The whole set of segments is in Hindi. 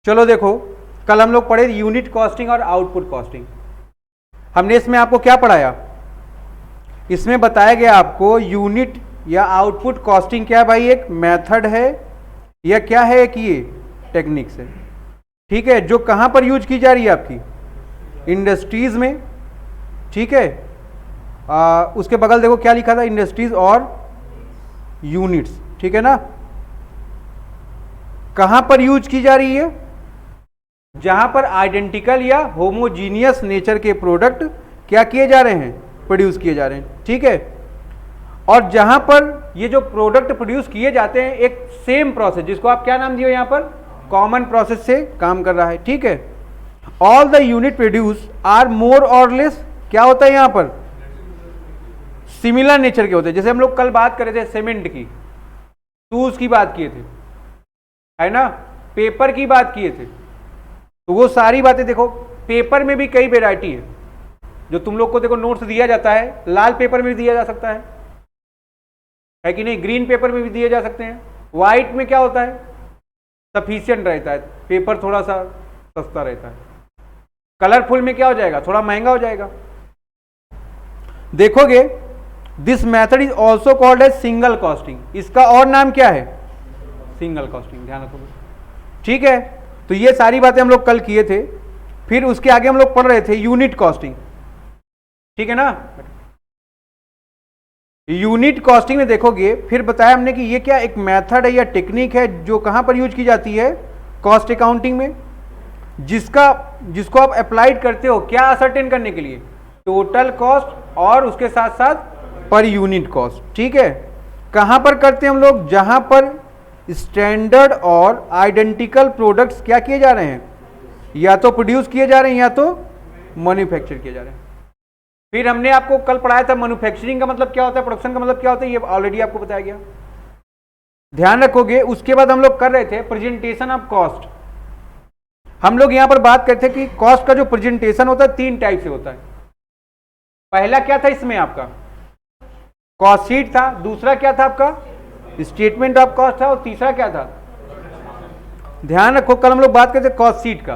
चलो देखो, कल हम लोग पढ़े यूनिट कॉस्टिंग और आउटपुट कॉस्टिंग। हमने इसमें आपको क्या पढ़ाया? इसमें बताया गया आपको यूनिट या आउटपुट कॉस्टिंग क्या है भाई, एक मेथड है या क्या है, एक ये टेक्निक्स है, ठीक है, जो कहां पर यूज की जा रही है आपकी इंडस्ट्रीज में, ठीक है। उसके बगल देखो क्या लिखा था, इंडस्ट्रीज और यूनिट्स, ठीक है ना। कहां पर यूज की जा रही है? जहां पर आइडेंटिकल या होमोजीनियस नेचर के प्रोडक्ट क्या किए जा रहे हैं, प्रोड्यूस किए जा रहे हैं, ठीक है। और जहां पर ये जो प्रोडक्ट प्रोड्यूस किए जाते हैं एक सेम प्रोसेस, जिसको आप क्या नाम दिए यहां पर, कॉमन प्रोसेस से काम कर रहा है, ठीक है। All the unit produce are more or less क्या होता है यहां पर, सिमिलर नेचर के होते हैं। जैसे हम लोग कल बात कर रहे थे सीमेंट की, टूल्स की बात किए थे, है ना, पेपर की बात किए थे, तो वो सारी बातें देखो। पेपर में भी कई वेराइटी है, जो तुम लोग को देखो नोट्स दिया जाता है, लाल पेपर में भी दिया जा सकता है कि नहीं, ग्रीन पेपर में भी दिए जा सकते हैं। व्हाइट में क्या होता है, सफिशिएंट रहता है, पेपर थोड़ा सा सस्ता रहता है। कलरफुल में क्या हो जाएगा, थोड़ा महंगा हो जाएगा। देखोगे this method is also called as single costing. इसका और नाम क्या है, सिंगल कॉस्टिंग, ध्यान रखोगे, ठीक है। तो ये सारी बातें हम लोग कल किए थे। फिर उसके आगे हम लोग पढ़ रहे थे यूनिट कॉस्टिंग, ठीक है ना। यूनिट कॉस्टिंग में देखोगे फिर बताया हमने कि ये क्या एक मेथड है या टेक्निक है जो कहां पर यूज की जाती है, कॉस्ट अकाउंटिंग में, जिसको आप अप्लाइड करते हो क्या असर्टेन करने के लिए, टोटल कॉस्ट और उसके साथ साथ पर यूनिट कॉस्ट, ठीक है। कहां पर करते हैं हम लोग, जहां पर स्टैंडर्ड और आइडेंटिकल प्रोडक्ट्स क्या किए जा रहे हैं, या तो प्रोड्यूस किए जा रहे हैं या तो मैन्युफैक्चर किए जा रहे हैं। फिर हमने आपको कल पढ़ाया था मैन्युफैक्चरिंग का मतलब क्या होता है, प्रोडक्शन का मतलब क्या होता है, ये ऑलरेडी आपको बताया गया, ध्यान रखोगे। उसके बाद हम लोग कर रहे थे प्रेजेंटेशन ऑफ कॉस्ट। हम लोग यहां पर बात करते थे कि कॉस्ट का जो प्रेजेंटेशन होता है तीन टाइप से होता है। पहला क्या था इसमें आपका, कॉस्ट शीट था, दूसरा क्या था आपका स्टेटमेंट ऑफ कॉस्ट था, और तीसरा क्या था, ध्यान रखो कल हम लोग बात करते कॉस्ट शीट का।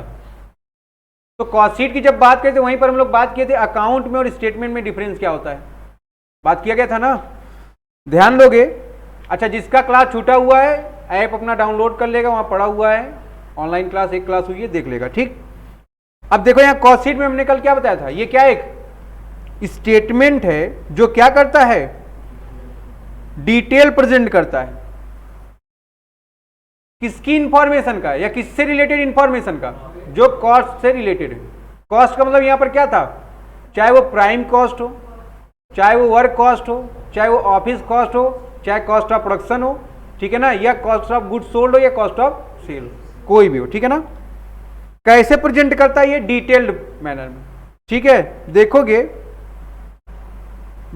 तो कॉस्ट शीट की जब बात करते वहीं पर हम लोग बात किए थे अकाउंट में और स्टेटमेंट में डिफरेंस क्या होता है, बात किया गया था ना, ध्यान दोगे। अच्छा, जिसका क्लास छूटा हुआ है ऐप अपना डाउनलोड कर लेगा, वहां पड़ा हुआ है, ऑनलाइन क्लास एक क्लास हुई है, देख लेगा, ठीक। अब देखो यहाँ कॉस्ट शीट में हमने कल क्या बताया था, ये क्या एक स्टेटमेंट है जो क्या करता है, डिटेल प्रेजेंट करता है, किसकी इंफॉर्मेशन का, या किससे रिलेटेड इंफॉर्मेशन का, जो कॉस्ट से रिलेटेड है। कॉस्ट का मतलब यहां पर क्या था, चाहे वो प्राइम कॉस्ट हो, चाहे वो वर्क कॉस्ट हो, चाहे वो ऑफिस कॉस्ट हो, चाहे कॉस्ट ऑफ प्रोडक्शन हो, ठीक है ना, या कॉस्ट ऑफ गुड्स सोल्ड हो, या कॉस्ट ऑफ सेल हो, कोई भी हो, ठीक है ना। कैसे प्रेजेंट करता है ये, डिटेल्ड मैनर में, ठीक है। देखोगे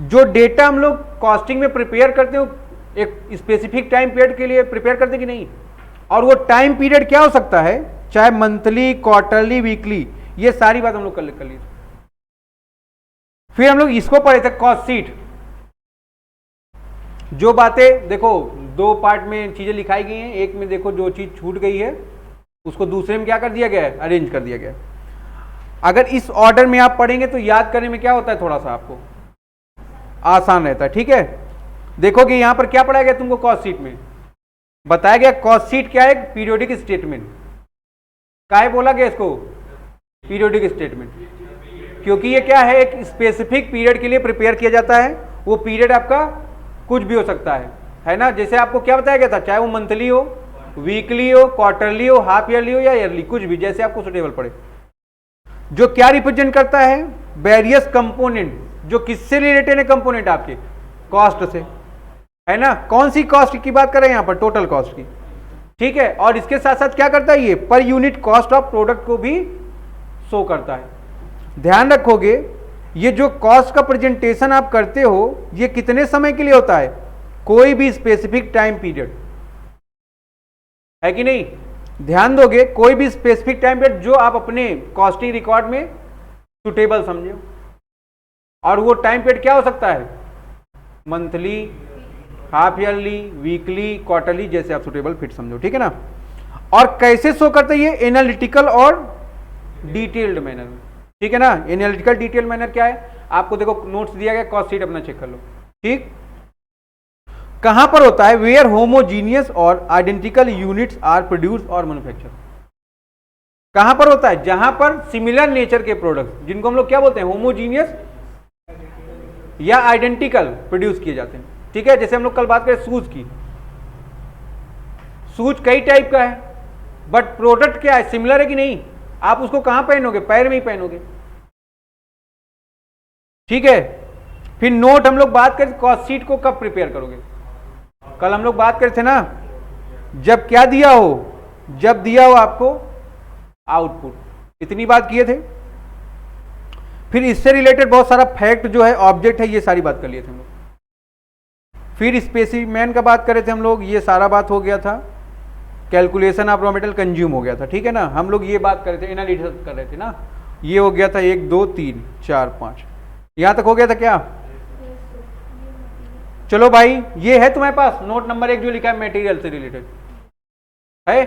जो डेटा हम लोग कॉस्टिंग में प्रिपेयर करते हो एक स्पेसिफिक टाइम पीरियड के लिए प्रिपेयर करते कि नहीं, और वो टाइम पीरियड क्या हो सकता है, चाहे मंथली, क्वार्टरली, वीकली, ये सारी बात हम लोग कर ली। फिर हम लोग इसको पढ़े थे कॉस्ट शीट। जो बातें देखो दो पार्ट में चीजें लिखाई गई हैं, एक में देखो जो चीज छूट गई है उसको दूसरे में क्या कर दिया गया है, अरेंज कर दिया गया है। अगर इस ऑर्डर में आप पढ़ेंगे तो याद करने में क्या होता है, थोड़ा सा आपको आसान रहता है, ठीक है। देखोगे यहां पर क्या पढ़ाया गया तुमको, कॉस्ट शीट में बताया गया कॉस्ट शीट क्या है, पीरियोडिक स्टेटमेंट। काहे बोला गया इसको पीरियोडिक स्टेटमेंट, क्योंकि ये क्या है, एक स्पेसिफिक पीरियड के लिए प्रिपेयर किया जाता है। वो पीरियड आपका कुछ भी हो सकता है ना। जैसे आपको क्या बताया गया था, चाहे वो मंथली हो, वीकली हो, क्वार्टरली हो, हाफ ईयरली हो या ईयरली, कुछ भी जैसे आपको सुटेबल पड़े। जो क्या रिप्रेजेंट करता है, वेरियस कंपोनेंट, जो किससे रिलेटेड है कंपोनेंट, आपके कॉस्ट से, है ना। कौन सी कॉस्ट की बात कर रहे हैं यहाँ पर, टोटल कॉस्ट की, ठीक है। और इसके साथ साथ क्या करता है, ये per unit cost of product को भी शो करता है। ध्यान रखोगे ये जो कॉस्ट का प्रेजेंटेशन आप करते हो ये कितने समय के लिए होता है, कोई भी स्पेसिफिक टाइम पीरियड, है कि नहीं। ध्यान दोगे कोई भी स्पेसिफिक टाइम पीरियड जो आप अपने कॉस्टिंग रिकॉर्ड में सुटेबल समझो, और वो टाइम पीरियड क्या हो सकता है, monthly, half yearly, weekly, quarterly, जैसे आप सुटेबल फिट समझो, ठीक है ना। और कैसे शो करता है ये? एनालिटिकल और डिटेल्ड मैनर में, ठीक है ना। एनालिटिकल डिटेल मैनर क्या है? आपको देखो नोट्स दिया गया, कॉस्ट शीट अपना चेक कर लो, ठीक। कहां पर होता है? वेयर होमोजीनियस और आइडेंटिकल यूनिट्स आर प्रोड्यूस और मैन्युफैक्चर। कहां पर होता है? जहां पर सिमिलर नेचर के प्रोडक्ट, जिनको हम लोग क्या बोलते हैं? होमोजीनियस या आइडेंटिकल प्रोड्यूस किए जाते हैं, ठीक है। जैसे हम लोग कल बात करें शूज की, शूज कई टाइप का है, बट प्रोडक्ट क्या है? सिमिलर है कि नहीं? आप उसको कहां पहनोगे? पैर में ही पहनोगे, ठीक है। फिर नोट हम लोग बात करें कॉस्ट शीट को कब प्रिपेयर करोगे? कल हम लोग बात करे थे ना, जब क्या दिया हो? जब दिया हो आपको आउटपुट, इतनी बात किए थे। फिर इससे रिलेटेड बहुत सारा फैक्ट जो है, ऑब्जेक्ट है, ये सारी बात कर लिए थे हम लोग। फिर स्पेसिमेन का बात करे थे हम लोग, ये सारा बात हो गया था। Calculation of raw material consume हो गया था, ठीक है ना। हम लोग ये बात कर रहे थे, एनालिसिस कर रहे थे ना, ये हो गया था 1 2 3 4 5, यहां तक हो गया था क्या? चलो भाई, ये है तुम्हारे पास नोट नंबर 1 जो लिखा है मटेरियल से रिलेटेड है,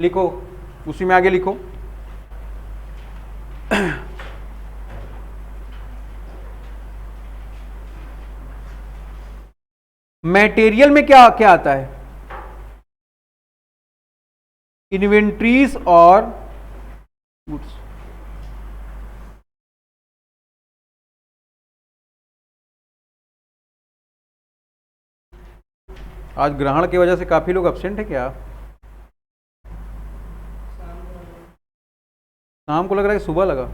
लिखो, उसी में आगे लिखो। मटेरियल में क्या क्या आता है? इन्वेंट्रीज और गुड्स। आज ग्रहण की वजह से काफी लोग एब्सेंट है क्या? शाम को लग रहा है कि सुबह लगा?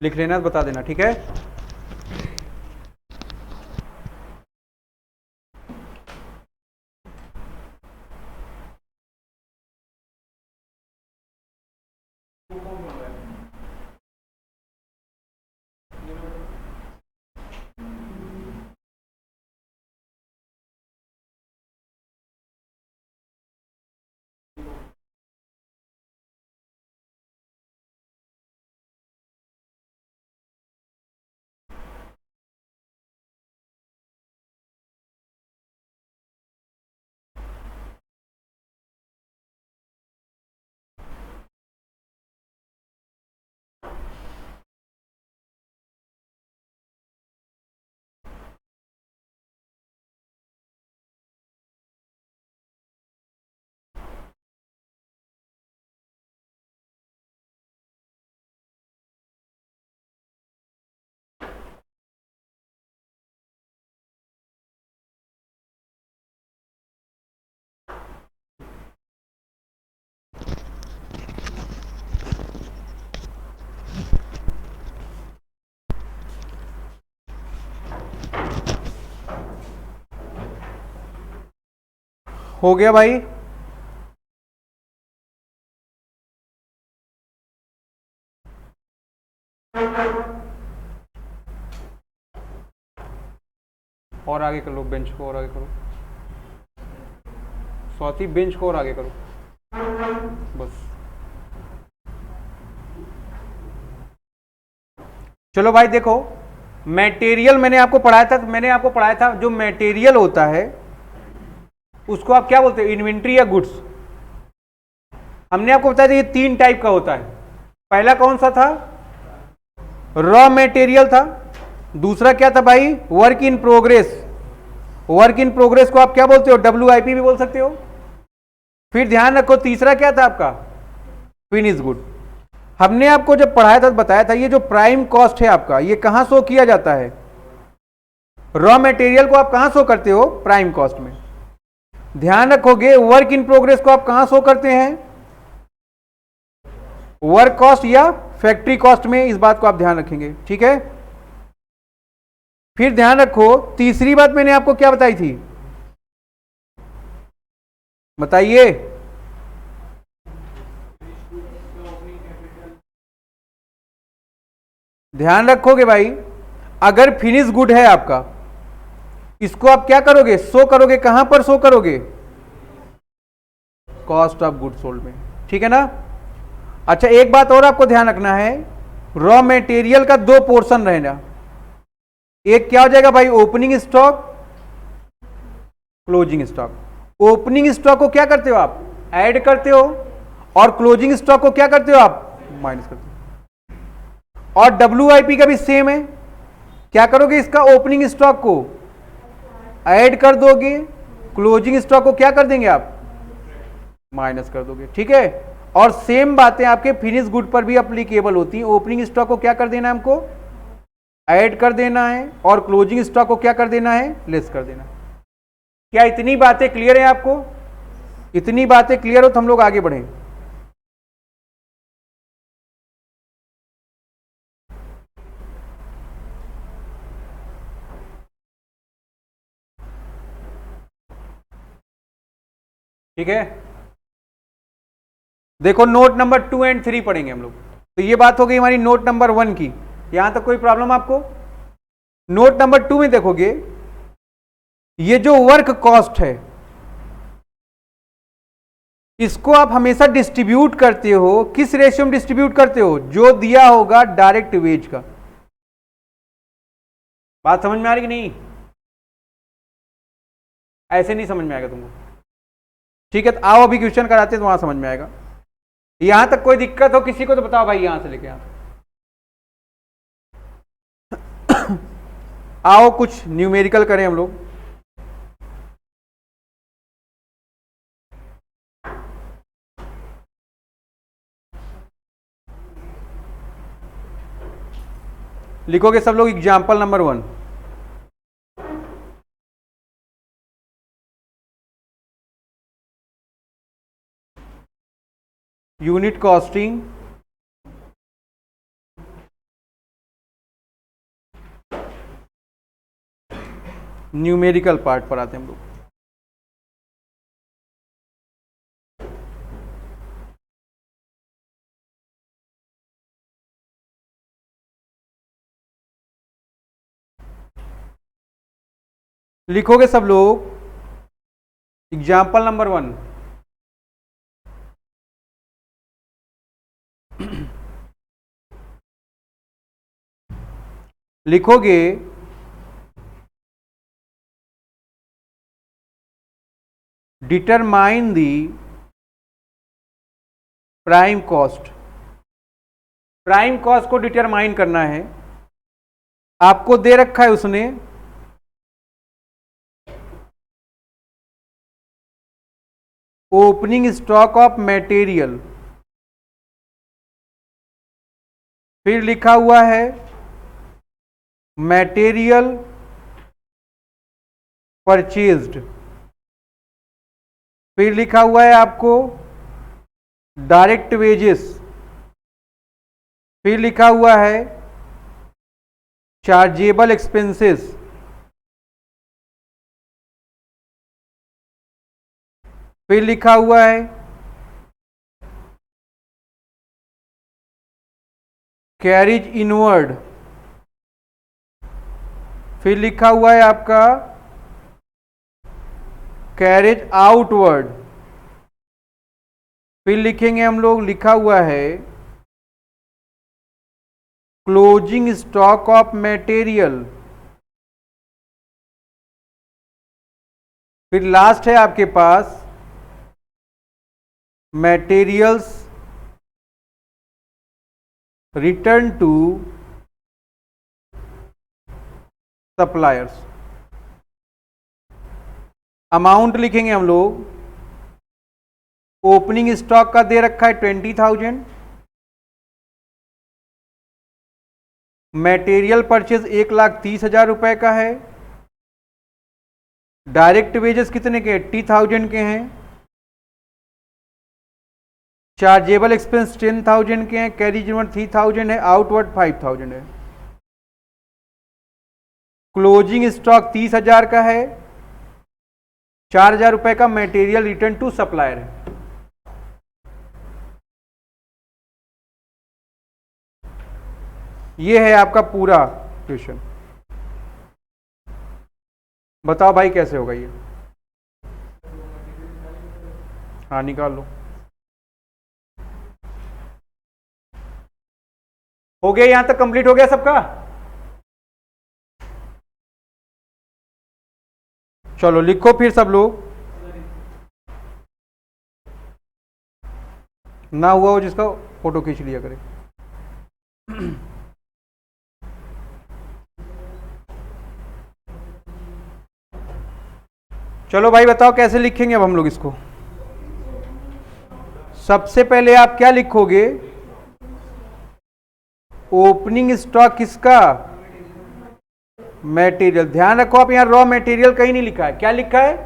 लिख लेना, बता देना, ठीक है। हो गया भाई? और आगे कर लो, बेंच को और आगे करो, स्वाति बेंच को और आगे करो, बस। चलो भाई देखो, मटेरियल मैंने आपको पढ़ाया था, जो मटेरियल होता है उसको आप क्या बोलते हैं? इन्वेंट्री या गुड्स। हमने आपको बताया था ये 3 टाइप का होता है। पहला कौन सा था? रॉ मटेरियल था। दूसरा क्या था भाई? Work in progress. Work in progress को आप क्या बोलते हो? WIP भी बोल सकते हो। फिर ध्यान रखो, तीसरा क्या था आपका? Finish good. हमने आपको जब पढ़ाया था बताया था, ये जो प्राइम कॉस्ट है आपका, ये कहां शो किया जाता है? रॉ मटेरियल को आप कहां शो करते हो? प्राइम कॉस्ट में। ध्यान रखोगे, वर्क इन प्रोग्रेस को आप कहां शो करते हैं? वर्क कॉस्ट या फैक्ट्री कॉस्ट में, इस बात को आप ध्यान रखेंगे, ठीक है। फिर ध्यान रखो, तीसरी बात मैंने आपको क्या बताई थी, बताइए। ध्यान रखोगे भाई, अगर फिनिश गुड है आपका, इसको आप क्या करोगे, शो करोगे, कहां पर शो करोगे, कॉस्ट ऑफ गुड सोल्ड में, ठीक है ना। अच्छा, एक बात और आपको ध्यान रखना है, रॉ मटेरियल का दो पोर्शन रहना, एक क्या हो जाएगा भाई, opening stock, closing stock. Opening stock को क्या करते हो आप, ऐड करते हो, और क्लोजिंग स्टॉक को क्या करते हो आप, माइनस करते हो। और WIP का भी सेम है, क्या करोगे, इसका ओपनिंग स्टॉक को ऐड कर दोगे, क्लोजिंग स्टॉक को क्या कर देंगे आप, माइनस कर दोगे, ठीक है। और सेम बातें आपके फिनिश गुड पर भी अप्लीकेबल होती हैं। ओपनिंग स्टॉक को क्या कर देना है, हमको ऐड कर देना है, और क्लोजिंग स्टॉक को क्या कर देना है, लेस कर देना है। क्या इतनी बातें क्लियर है आपको, इतनी बातें क्लियर हो तो हम लोग आगे बढ़ें। ठीक है, देखो नोट नंबर 2 एंड 3 पढ़ेंगे हम लोग। तो ये बात हो गई हमारी नोट नंबर 1 की, यहां तक कोई प्रॉब्लम आपको। नोट नंबर 2 में देखोगे, ये जो वर्क कॉस्ट है, इसको आप हमेशा डिस्ट्रीब्यूट करते हो, किस रेशियो में डिस्ट्रीब्यूट करते हो, जो दिया होगा डायरेक्ट वेज का। बात समझ में आ रही कि नहीं, ऐसे नहीं समझ में आएगा तुमको, ठीक है। तो आओ अभी क्वेश्चन कराते हैं तो वहां समझ में आएगा। यहां तक कोई दिक्कत हो किसी को तो बताओ भाई, यहां से लेके यहां तक। आओ कुछ न्यूमेरिकल करें हम लोग। लिखोगे सब लोग example number 1। Unit costing, numerical part पर आते हैं हम लोग। लिखोगे सब लोग एग्जाम्पल नंबर 1। लिखोगे determine the prime cost. Prime cost को डिटरमाइन करना है, आपको दे रखा है उसने ओपनिंग स्टॉक ऑफ मटेरियल, फिर लिखा हुआ है मटेरियल परचेज्ड, फिर लिखा हुआ है आपको डायरेक्ट वेजेस, फिर लिखा हुआ है चार्जेबल एक्सपेंसेस, फिर लिखा हुआ है कैरिज इनवर्ड, फिर लिखा हुआ है आपका कैरेज आउटवर्ड, फिर लिखेंगे हम लोग, लिखा हुआ है क्लोजिंग स्टॉक ऑफ मटेरियल, फिर लास्ट है आपके पास materials return to suppliers. Amount लिखेंगे हम लोग, ओपनिंग स्टॉक का दे रखा है 20,000, मटेरियल परचेज 1,30,000 रुपए का है, डायरेक्ट वेजेस कितने के 80,000 के हैं, चार्जेबल एक्सपेंस 10,000 के हैं, कैरिज इनवर्ड 3,000 है, आउटवर्ड 5,000 है। क्लोजिंग स्टॉक 30,000 का है, 4,000 रुपए का मटेरियल रिटर्न टू सप्लायर है। ये है आपका पूरा क्वेश्चन। बताओ भाई कैसे होगा ये? हाँ निकाल लो। हो गया, यहां तक कंप्लीट हो गया सबका? चलो लिखो फिर सब लोग। ना हुआ हो जिसका फोटो खींच लिया करे। चलो भाई बताओ कैसे लिखेंगे अब हम लोग इसको। सबसे पहले आप क्या लिखोगे? ओपनिंग स्टॉक किसका? मटेरियल। ध्यान रखो आप, यहां रॉ मटेरियल कहीं नहीं लिखा है। क्या लिखा है?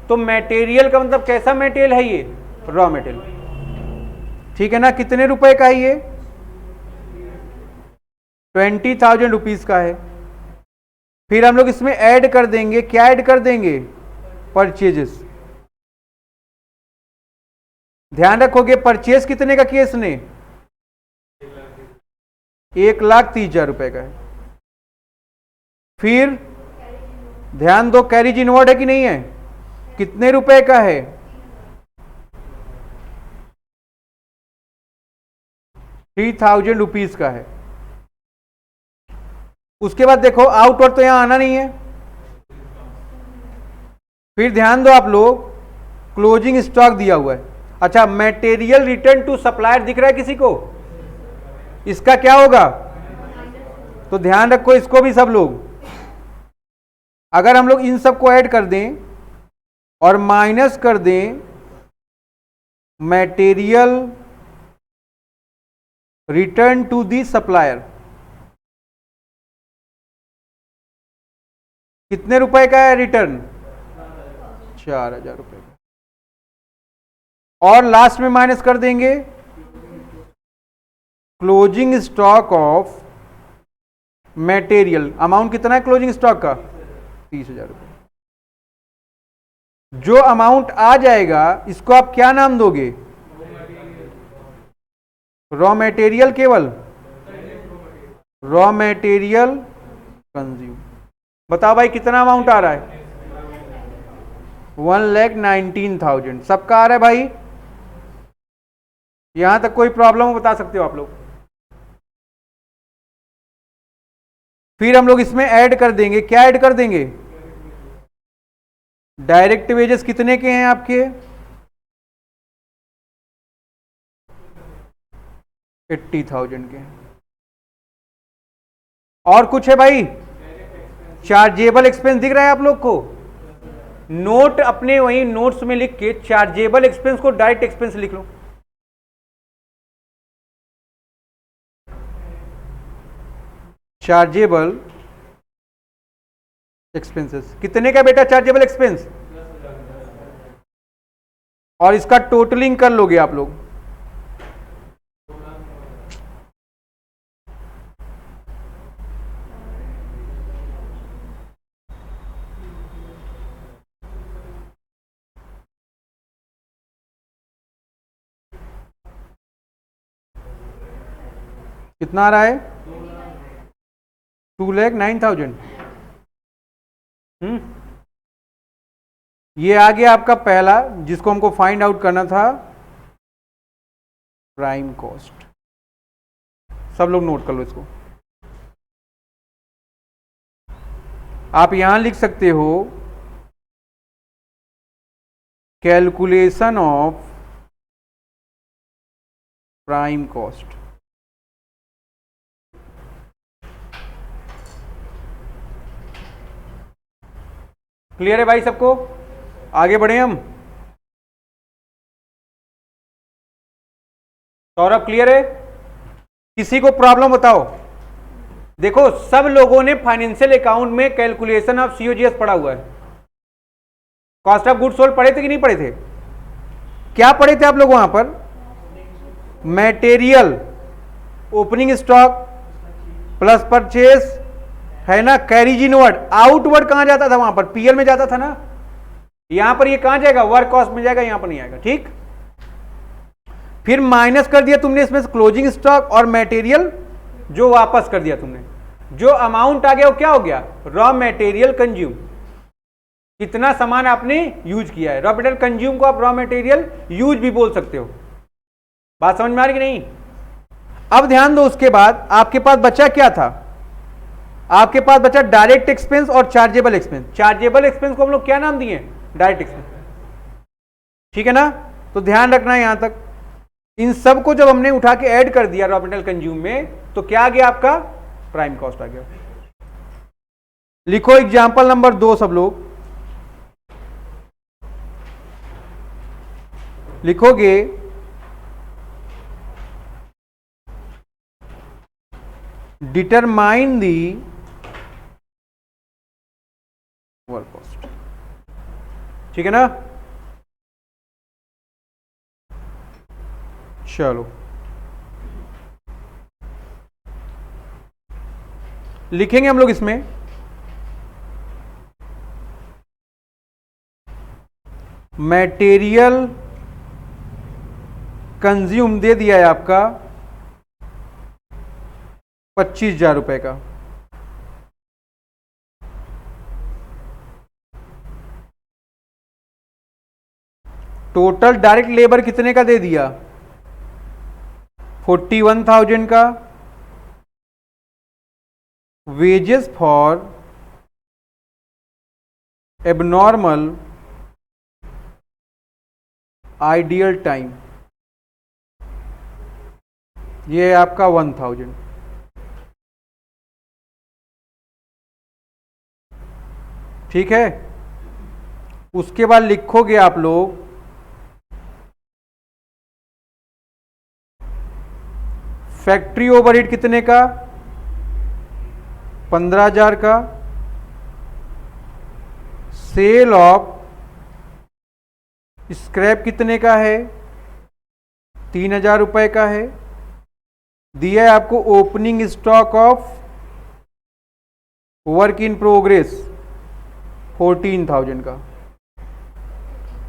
तो मटेरियल का मतलब कैसा मटेरियल है ये? Raw material. ठीक है ना? कितने रुपए का है ये? 20,000 रुपीज का है। फिर हम लोग इसमें ऐड कर देंगे, क्या ऐड कर देंगे? परचेजेस। ध्यान रखोगे परचेज कितने का किया इसने? 1,30,000 रुपए का है। फिर ध्यान दो, कैरिज इनवर्ड है कि नहीं है? कितने रुपए का है? 3,000 रुपीज का है। उसके बाद देखो आउटवर्ड तो यहां आना नहीं है। फिर ध्यान दो आप लोग, क्लोजिंग स्टॉक दिया हुआ है। अच्छा, मटेरियल रिटर्न टू सप्लायर दिख रहा है किसी को? इसका क्या होगा? तो ध्यान रखो इसको भी सब लोग। अगर हम लोग इन सब को ऐड कर दें और माइनस कर दें material return to the supplier, कितने रुपए का है रिटर्न? 4,000 रुपए का। और लास्ट में माइनस कर देंगे closing stock of material. Amount कितना है क्लोजिंग स्टॉक का? 30,000 रुपए। जो अमाउंट आ जाएगा इसको आप क्या नाम दोगे? Raw material. केवल रॉ मटेरियल कंज्यूम। बताओ भाई कितना अमाउंट आ रहा है? 1,19,000 सबका आ रहा है भाई? यहां तक कोई प्रॉब्लम हो बता सकते हो आप लोग। फिर हम लोग इसमें ऐड कर देंगे, क्या ऐड कर देंगे? डायरेक्ट वेजेस कितने के हैं आपके? 80,000 के। और कुछ है भाई? चार्जेबल एक्सपेंस दिख रहा है आप लोग को? नोट अपने वही नोट्स में लिख के चार्जेबल एक्सपेंस को डायरेक्ट एक्सपेंस लिख लो। चार्जेबल एक्सपेंसेस कितने का बेटा? Chargeable expense. और इसका टोटलिंग कर लोगे आप लोग। कितना आ रहा है? 2,09,000। ये आ गया आपका पहला, जिसको हमको फाइंड आउट करना था, प्राइम कॉस्ट। सब लोग नोट कर लो इसको। आप यहां लिख सकते हो calculation of prime cost. Clear है भाई सबको? आगे बढ़े हम। सौरभ क्लियर है? किसी को प्रॉब्लम बताओ? देखो सब लोगों ने फाइनेंशियल अकाउंट में कैलकुलेशन ऑफ सीओजीएस पढ़ा हुआ है। कॉस्ट ऑफ गुड्स सोल्ड पढ़े थे कि नहीं पढ़े थे? क्या पढ़े थे आप लोग वहां पर? Material opening stock plus purchase है ना, कैरीज इनवर्ड, आउटवर्ड कहां जाता था, वहां पर पीएल में जाता था ना, यहां पर ये कहां जाएगा, वर्क कॉस्ट में जाएगा, यहां पर नहीं आएगा। ठीक, फिर माइनस कर दिया तुमने इसमें क्लोजिंग स्टॉक और मटेरियल जो वापस कर दिया तुमने, जो अमाउंट आ गया वो क्या हो गया, रॉ मटेरियल कंज्यूम, कितना सामान आपने यूज किया है। रॉ मटेरियल कंज्यूम को आप रॉ मटेरियल यूज भी बोल सकते हो। बात समझ में आ रही कि नहीं? अब ध्यान दो, उसके बाद आपके पास बचा क्या था, आपके पास बचा डायरेक्ट एक्सपेंस और चार्जेबल एक्सपेंस। चार्जेबल एक्सपेंस को हम लोग क्या नाम दिए, डायरेक्ट एक्सपेंस। ठीक है ना, तो ध्यान रखना है यहां तक। इन सब को जब हमने उठा के ऐड कर दिया रॉ मटेरियल कंज्यूम में, तो क्या आ गया आपका, प्राइम कॉस्ट आ गया। लिखो एग्जांपल नंबर 2 सब लोग लिखोगे, डिटरमाइन दी वर्क कॉस्ट। ठीक है ना, चलो लिखेंगे हम लोग इसमें मटेरियल कंज्यूम दे दिया है आपका 25,000 रुपए का, टोटल डायरेक्ट लेबर कितने का दे दिया, 41,000 का, wages for abnormal ideal time, ये है आपका 1,000। ठीक है, उसके बाद लिखोगे आप लोग फैक्ट्री ओवरहेड कितने का, 15,000 का, सेल ऑफ स्क्रैप कितने का है, 3,000 रुपए का है, दिया है आपको opening stock of work in progress 14,000 का,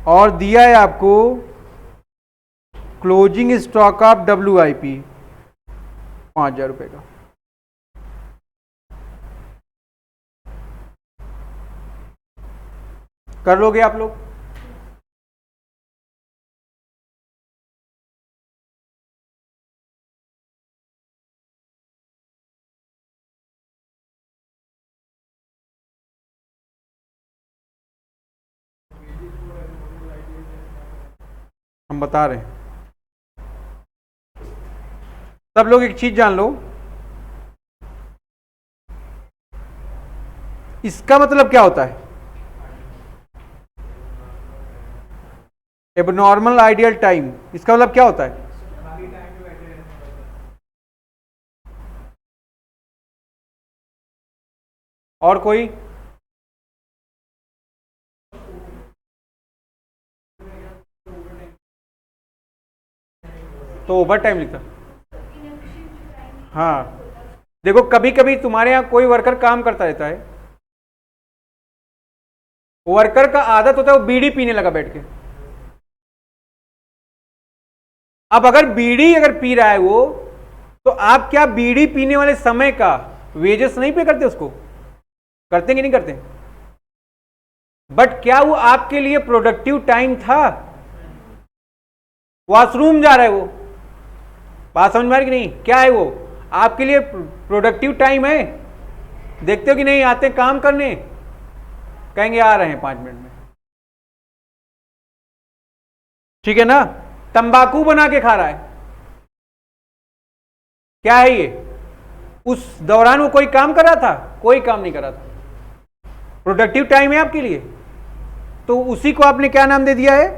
और दिया है आपको क्लोजिंग स्टॉक ऑफ WIP 5,000 रुपए का। कर लोगे आप लोग? हम बता रहे हैं, सब लोग एक चीज जान लो, इसका मतलब क्या होता है, एबनॉर्मल आइडियल टाइम, इसका मतलब क्या होता है, और कोई? तो ओवर टाइम लिखता। हाँ देखो, कभी कभी तुम्हारे यहां कोई वर्कर काम करता रहता है, वर्कर का आदत होता है वो बीड़ी पीने लगा बैठ के। अब अगर बीड़ी अगर पी रहा है वो, तो आप क्या बीड़ी पीने वाले समय का वेजेस नहीं पे करते, उसको करते कि नहीं करते? बट क्या वो आपके लिए प्रोडक्टिव टाइम था? वॉशरूम जा रहा है वो, बात समझ में आ रही कि नहीं? क्या है वो आपके लिए प्रोडक्टिव टाइम है? देखते हो कि नहीं? आते काम करने, कहेंगे आ रहे हैं 5 मिनट में, ठीक है ना? तंबाकू बना के खा रहा है, क्या है ये? उस दौरान वो कोई काम कर रहा था? कोई काम नहीं कर रहा था, प्रोडक्टिव टाइम है आपके लिए, तो उसी को आपने क्या नाम दे दिया है?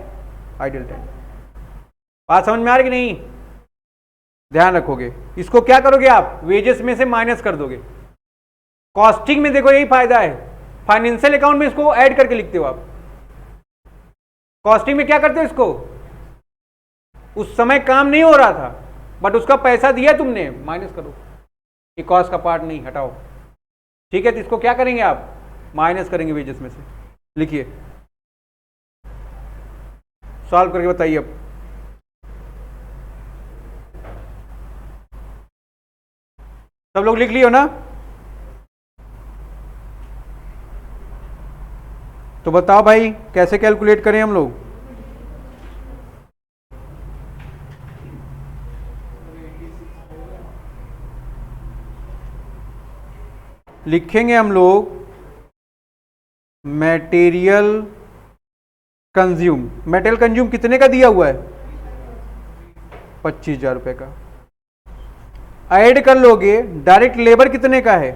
Ideal time. बात समझ में आ रही कि नहीं? ध्यान रखोगे, इसको क्या करोगे आप? वेजेस में से माइनस कर दोगे। कॉस्टिंग में देखो यही फायदा है, फाइनेंशियल अकाउंट में इसको ऐड करके लिखते हो आप, कॉस्टिंग में क्या करते हो? इसको उस समय काम नहीं हो रहा था, बट उसका पैसा दिया तुमने, माइनस करो। ये कॉस्ट का पार्ट नहीं, हटाओ। ठीक है, तो इसको क्या करेंगे आप, माइनस करेंगे वेजेस में से। लिखिए, सॉल्व करके बताइए अब। सब लोग लिख लियो ना? तो बताओ भाई कैसे कैलकुलेट करें हम लोग। लिखेंगे हम लोग मटेरियल कंज्यूम। मटेरियल कंज्यूम कितने का दिया हुआ है, 25,000 रुपए का। ऐड कर लोगे, डायरेक्ट लेबर कितने का है,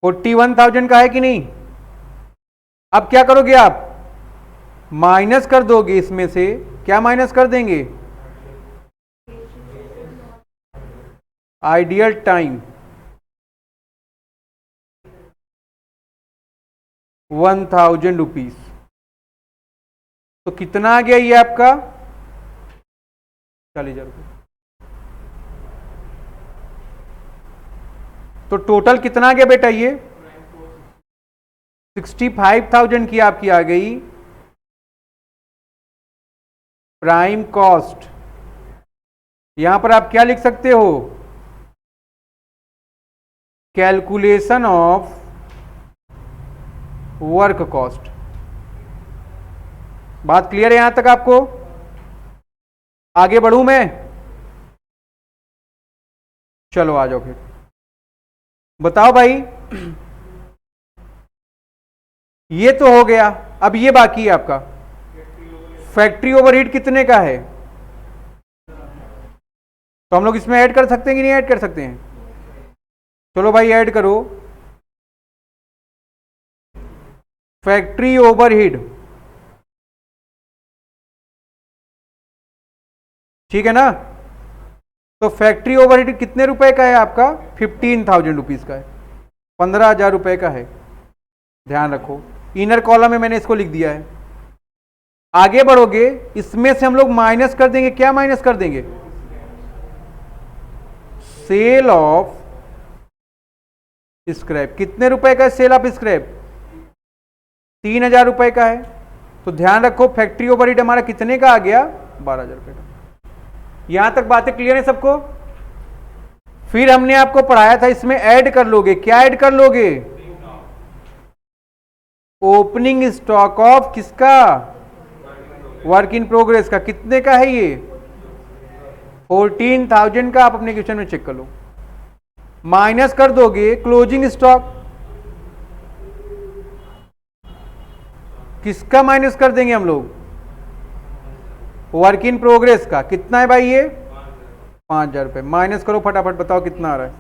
41,000 का है कि नहीं। अब क्या करोगे आप, माइनस कर दोगे इसमें से, क्या माइनस कर देंगे, आइडियल टाइम 1,000 रुपीज। तो कितना आ गया ये आपका, 40,000 रुपये। तो टोटल कितना आ गया बेटा, ये 65,000 की आपकी आ गई प्राइम कॉस्ट। यहां पर आप क्या लिख सकते हो, कैलकुलेशन ऑफ वर्क कॉस्ट। बात क्लियर है यहां तक आपको, आगे बढ़ूं मैं, चलो आ जाओ फिर। बताओ भाई, ये तो हो गया, अब ये बाकी है आपका फैक्ट्री ओवरहेड कितने का है। तो हम लोग इसमें ऐड कर सकते हैं कि नहीं ऐड कर सकते हैं, चलो भाई ऐड करो। फैक्ट्री ओवरहेड, ठीक है ना। तो फैक्ट्री ओवरहेड कितने रुपए का है आपका, 15,000 रुपीज का है, 15,000 रुपए का है। ध्यान रखो, इनर कॉलम में मैंने इसको लिख दिया है। आगे बढ़ोगे, इसमें से हम लोग माइनस कर देंगे, क्या माइनस कर देंगे, सेल ऑफ स्क्रैप। कितने रुपए का है सेल ऑफ स्क्रैप, 3,000 रुपए का है। तो ध्यान रखो फैक्ट्री ओवरहेड हमारा कितने का आ गया, 12,000 रुपए का। यहां तक बातें क्लियर है सबको। फिर हमने आपको पढ़ाया था, इसमें ऐड कर लोगे, क्या ऐड कर लोगे, ओपनिंग स्टॉक ऑफ किसका, वर्क इन प्रोग्रेस का। कितने का है ये, 14,000 का। आप अपने क्वेश्चन में चेक कर लो। माइनस कर दोगे क्लोजिंग स्टॉक, किसका माइनस कर देंगे हम लोग, वर्क इन प्रोग्रेस का। कितना है भाई ये, 5,000 रुपए। माइनस करो फटाफट, बताओ कितना आ रहा है,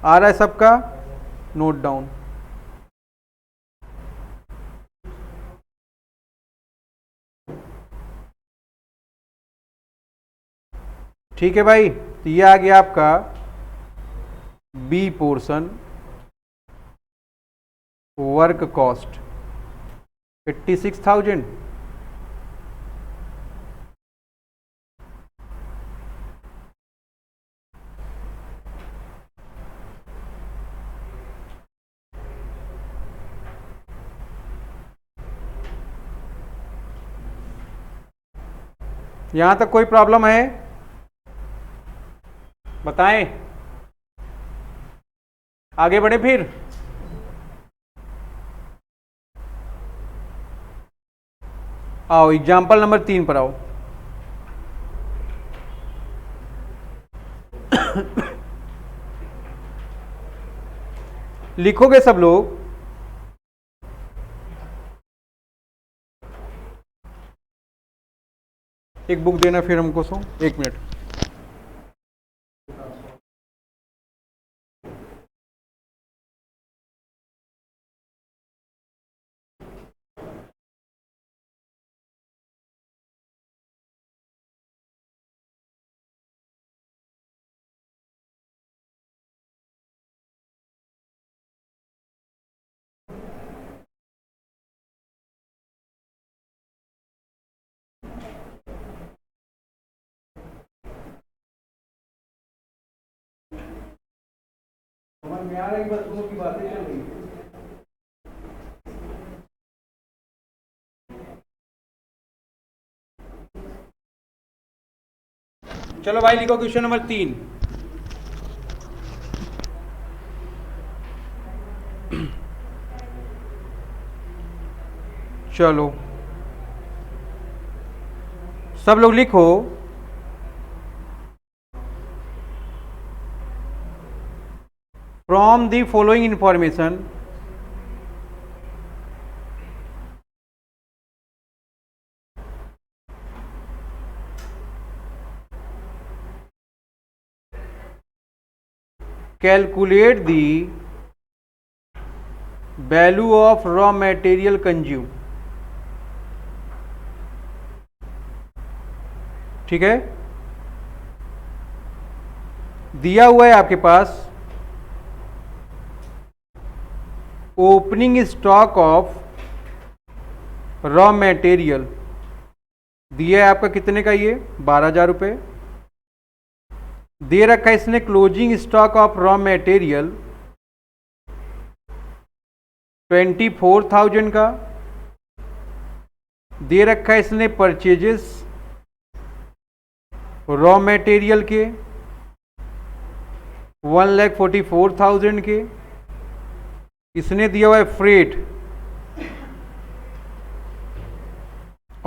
आ रहा है सबका, नोट डाउन। ठीक है भाई, तो ये आ गया आपका बी पोर्शन, वर्क कॉस्ट 86,000। यहां तक कोई प्रॉब्लम है, बताएं, आगे बढ़े फिर। आओ एग्जाम्पल नंबर 3 पर आओ। लिखोगे सब लोग, एक बुक देना फिर हमको, सो 1 मिनट। समझ में आ रही बस दोनों की बातें चल रही है। चलो भाई लिखो क्वेश्चन नंबर 3। चलो सब लोग लिखो। From the following information calculate the value of raw material consume. ठीक है, दिया हुआ है आपके पास opening stock of raw material दिया है आपका कितने का, ये 12,000 रुपये। दे रखा है इसने closing stock of raw material 24,000 का। दे रखा है इसने परचेजेस रॉ मटेरियल के 1,44,000 के। इसने दिया हुआ है freight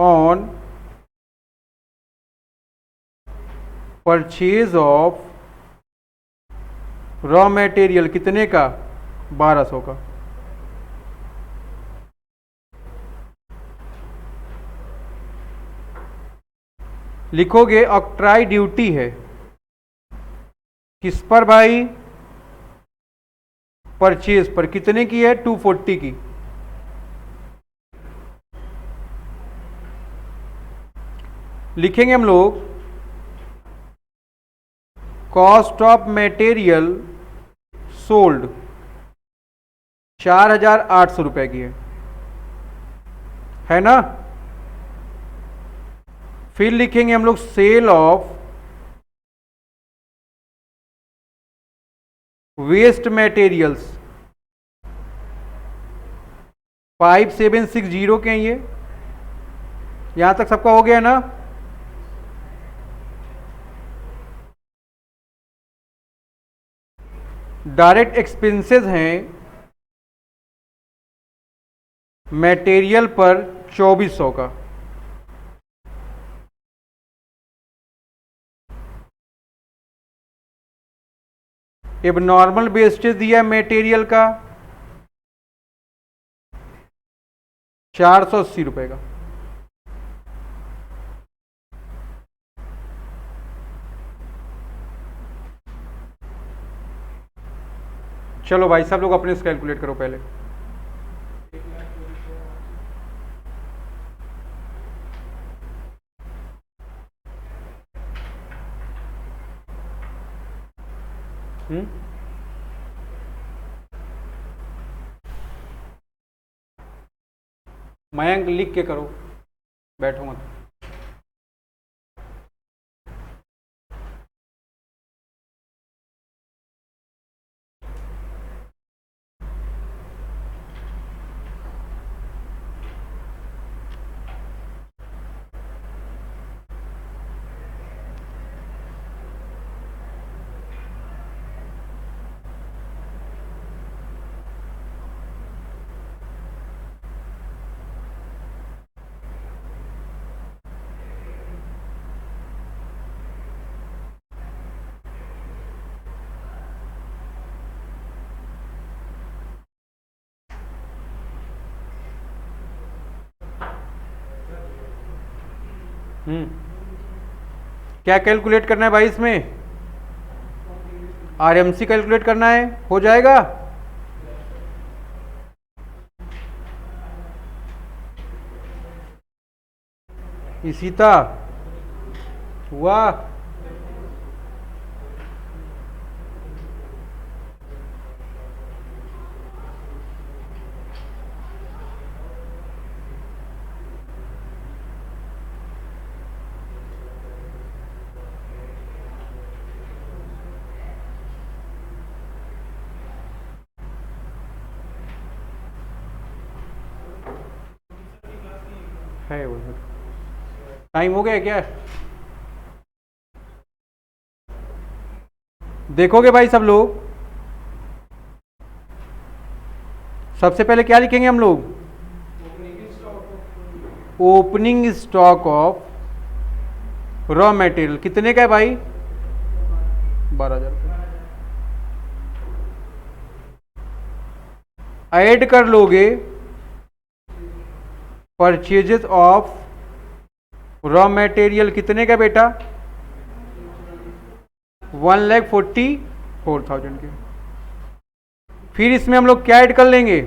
on purchase of raw material कितने का, 1,200 का। लिखोगे ऑक्ट्राई ड्यूटी है किस पर भाई, परचेज पर। कितने की है, 240 की। लिखेंगे हम लोग कॉस्ट ऑफ मटेरियल सोल्ड 4,800 रुपए की है ना। फिर लिखेंगे हम लोग सेल ऑफ वेस्ट मटेरियल्स 5,760 के हैं ये। यहां तक सबका हो गया ना। डायरेक्ट एक्सपेंसेस हैं मटेरियल पर 2,400 का। अब नॉर्मल वेस्टेज दिया मटेरियल का 480 रुपए का। चलो भाई सब लोग अपने से कैलकुलेट करो पहले। मयंक लिख के करो, बैठो मत। क्या कैलकुलेट करना है भाई, इसमें आरएमसी कैलकुलेट करना है, हो जाएगा। इसीता हुआ। है वो। टाइम हो गया क्या? देखोगे भाई सब लोग, सबसे पहले क्या लिखेंगे हम लोग? Opening stock of raw material कितने का है भाई? 12,000 रुपये। ऐड कर लोगे परचेजेस ऑफ रॉ मटेरियल कितने का बेटा? 1,44,000 के। फिर इसमें हम लोग क्या ऐड कर लेंगे?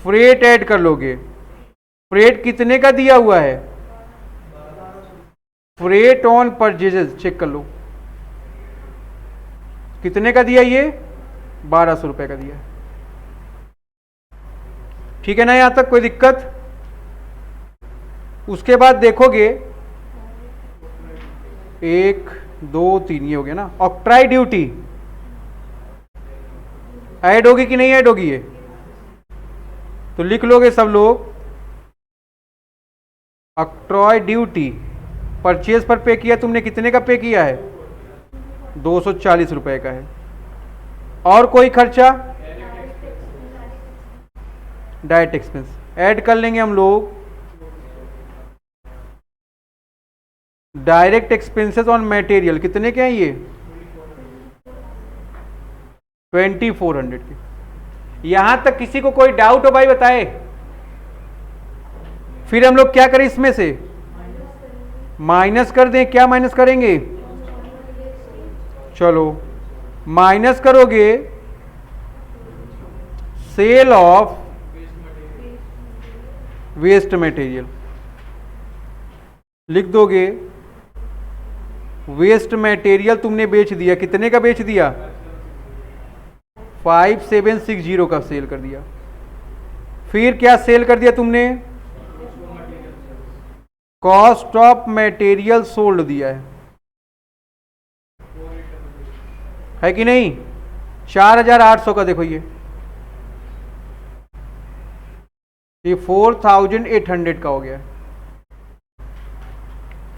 फ्रेट ऐड कर लोगे। फ्रेट कितने का दिया हुआ है? फ्रेट ऑन परचेजेस चेक कर लो कितने का दिया, ये 1,200 रुपए का दिया है। ठीक है ना, यहां तक कोई दिक्कत? उसके बाद देखोगे 1 2 3 ये हो गया ना। ऑक्ट्राई ड्यूटी ऐड होगी कि नहीं ऐड होगी? ये तो लिख लोगे सब लोग। ऑक्ट्रॉय ड्यूटी परचेज पर पे किया तुमने, कितने का पे किया है? 240 रुपए का है। और कोई खर्चा? डायरेक्ट एक्सपेंस ऐड कर लेंगे हम लोग। डायरेक्ट एक्सपेंसेस ऑन मटेरियल कितने के हैं ये? 2400 के। यहां तक किसी को कोई डाउट हो भाई बताए? फिर हम लोग क्या करें, इसमें से माइनस कर दें। क्या माइनस करेंगे? चलो माइनस करोगे सेल ऑफ वेस्ट मटेरियल, लिख दोगे वेस्ट मटेरियल तुमने बेच दिया, कितने का बेच दिया? 5760 का सेल कर दिया। फिर क्या सेल कर दिया तुमने? कॉस्ट ऑफ मटेरियल सोल्ड दिया है कि नहीं? 4,800 का। देखो ये 4,800 का हो गया।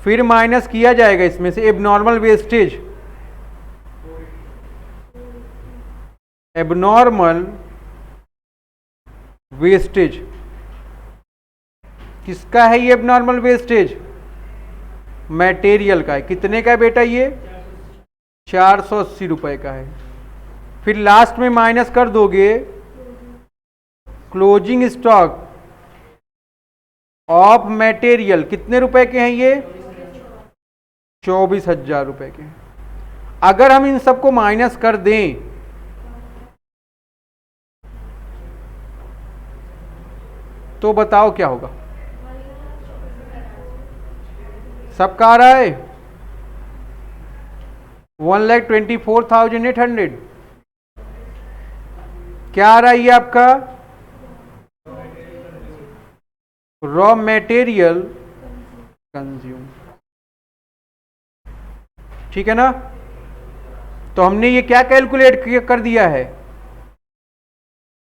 फिर माइनस किया जाएगा इसमें से एबनॉर्मल वेस्टेज। एबनॉर्मल वेस्टेज किसका है? ये एबनॉर्मल वेस्टेज मटेरियल का है। कितने का है बेटा? ये 480 रुपए का है। फिर लास्ट में माइनस कर दोगे क्लोजिंग स्टॉक ऑफ मटेरियल, कितने रुपए के हैं ये? 24,000 रुपए के। अगर हम इन सबको माइनस कर दें तो बताओ क्या होगा? सबका आ रहा है 1,24,800। क्या आ रहा है ये आपका? Raw material consume. ठीक है ना? तो हमने ये क्या कैलकुलेट कर दिया है?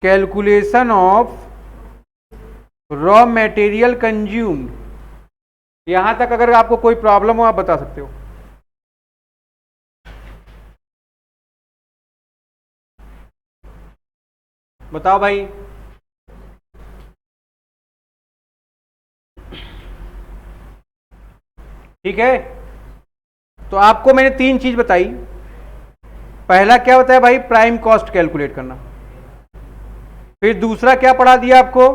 Calculation of raw material consumed. यहां तक अगर आपको कोई प्रॉब्लम हो आप बता सकते हो। बताओ भाई। ठीक है, तो आपको मैंने 3 चीज बताई। पहला क्या बताया भाई? प्राइम कॉस्ट कैलकुलेट करना। फिर दूसरा क्या पढ़ा दिया आपको?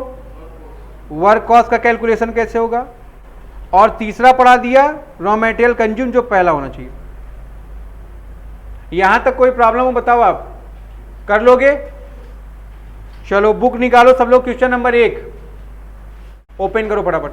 वर्क कॉस्ट का कैलकुलेशन कैसे होगा। और तीसरा पढ़ा दिया रॉ मटेरियल कंज्यूम, जो पहला होना चाहिए। यहां तक कोई प्रॉब्लम हो बताओ, आप कर लोगे? चलो बुक निकालो सब लोग। क्वेश्चन नंबर 1 ओपन करो फटाफट।